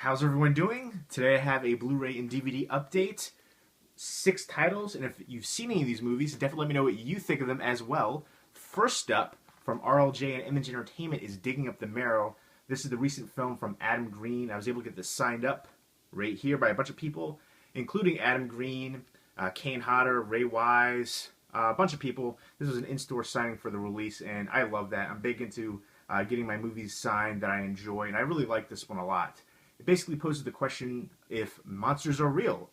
How's everyone doing? Today I have a Blu-ray and DVD update. 6 titles, and if you've seen any of these movies, definitely let me know what you think of them as well. First up, from RLJ and Image Entertainment, is Digging Up the Marrow. This is the recent film from Adam Green. I was able to get this signed up right here by a bunch of people, including Adam Green, Kane Hodder, Ray Wise, a bunch of people. This was an in-store signing for the release, and I love that. I'm big into getting my movies signed that I enjoy, and I really like this one a lot. It basically poses the question if monsters are real.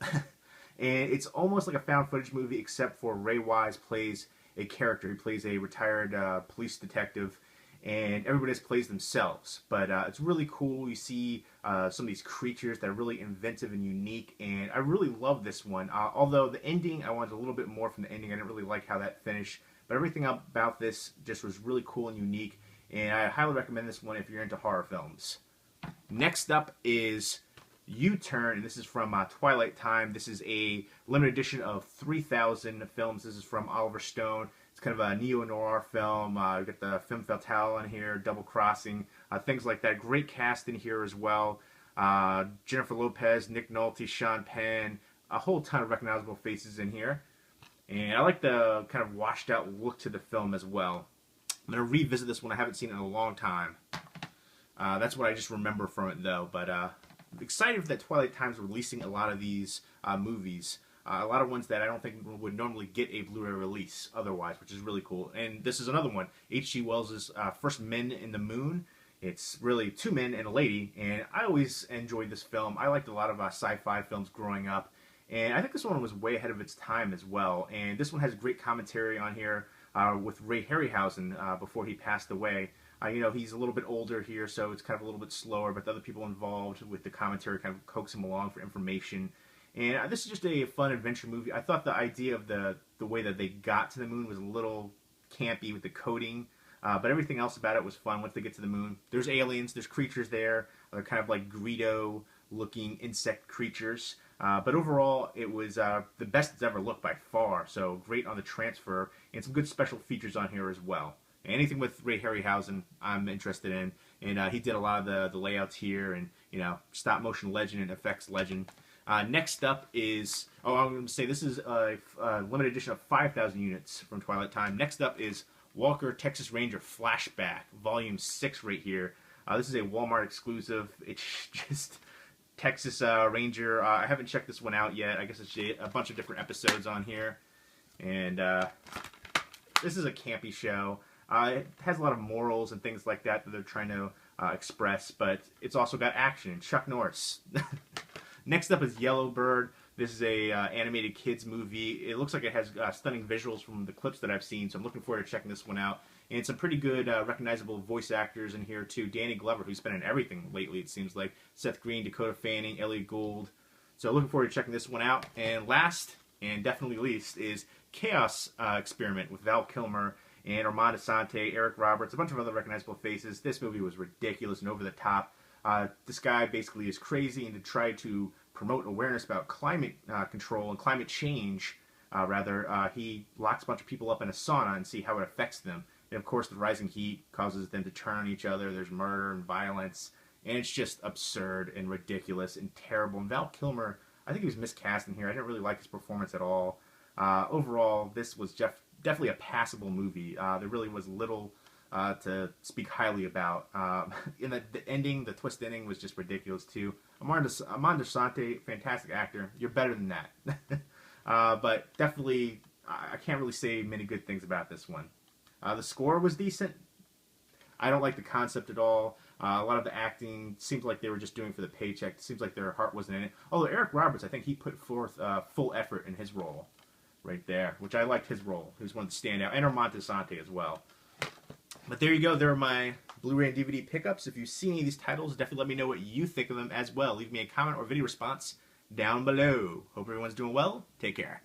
And it's almost like a found footage movie, except for Ray Wise plays a character. He plays a retired police detective, and everybody else plays themselves. But it's really cool. You see some of these creatures that are really inventive and unique, and I really love this one. Although the ending, I wanted a little bit more from the ending. I didn't really like how that finished. But everything about this just was really cool and unique, and I highly recommend this one if you're into horror films. Next up is U-Turn, and this is from Twilight time. This is a limited edition of 3,000 films. This is from Oliver Stone. It's kind of a neo-noir film. You got the femme fatale on here, double crossing, things like that. Great cast in here as well. Jennifer Lopez, Nick Nolte, Sean Penn, a whole ton of recognizable faces in here. And I like the kind of washed out look to the film as well. I'm going to revisit this one. I haven't seen it in a long time. That's what I just remember from it though, but I'm excited that Twilight Time's releasing a lot of these movies. A lot of ones that I don't think would normally get a Blu-ray release otherwise, which is really cool. And this is another one, H.G. Wells' first Men in the Moon. It's really 2 men and a lady, and I always enjoyed this film. I liked a lot of sci-fi films growing up, and I think this one was way ahead of its time as well. And this one has great commentary on here with Ray Harryhausen before he passed away. You know, he's a little bit older here, so it's kind of a little bit slower, but the other people involved with the commentary kind of coax him along for information. And this is just a fun adventure movie. I thought the idea of the way that they got to the moon was a little campy with the coding, but everything else about it was fun once they get to the moon. There's aliens, there's creatures there. They're kind of like Greedo-looking insect creatures. But overall, it was the best it's ever looked by far, so great on the transfer, and some good special features on here as well. Anything with Ray Harryhausen, I'm interested in, and he did a lot of the layouts here, and you know, stop motion legend and effects legend. Next up is, I'm going to say this is a limited edition of 5,000 units from Twilight Time. Next up is Walker Texas Ranger Flashback, Volume 6 right here. This is a Walmart exclusive. It's just Texas Ranger. I haven't checked this one out yet. I guess it's a bunch of different episodes on here, and this is a campy show. It has a lot of morals and things like that they're trying to express, but it's also got action and Chuck Norris. Next up is Yellowbird. This is a animated kids movie. It looks like it has stunning visuals from the clips that I've seen, so I'm looking forward to checking this one out. And some pretty good recognizable voice actors in here too. Danny Glover, who's been in everything lately, it seems like. Seth Green, Dakota Fanning, Elliot Gould. So looking forward to checking this one out. And last, and definitely least, is Chaos Experiment with Val Kilmer and Armand Assante, Eric Roberts, a bunch of other recognizable faces. This movie was ridiculous and over the top. This guy basically is crazy, and to try to promote awareness about climate control and climate change, he locks a bunch of people up in a sauna and see how it affects them. And of course, the rising heat causes them to turn on each other. There's murder and violence, and it's just absurd and ridiculous and terrible. And Val Kilmer, I think he was miscast in here. I didn't really like his performance at all. Overall, this was definitely a passable movie. There really was little to speak highly about. In the ending, the twist ending was just ridiculous too. Armand Assante, fantastic actor. You're better than that. But definitely, I can't really say many good things about this one. The score was decent. I don't like the concept at all. A lot of the acting seems like they were just doing for the paycheck. It seems like their heart wasn't in it. Although Eric Roberts, I think he put forth full effort in his role right there, which I liked his role. He was one to stand out. And Armand Assante as well. But there you go. There are my Blu-ray and DVD pickups. If you see any of these titles, definitely let me know what you think of them as well. Leave me a comment or video response down below. Hope everyone's doing well. Take care.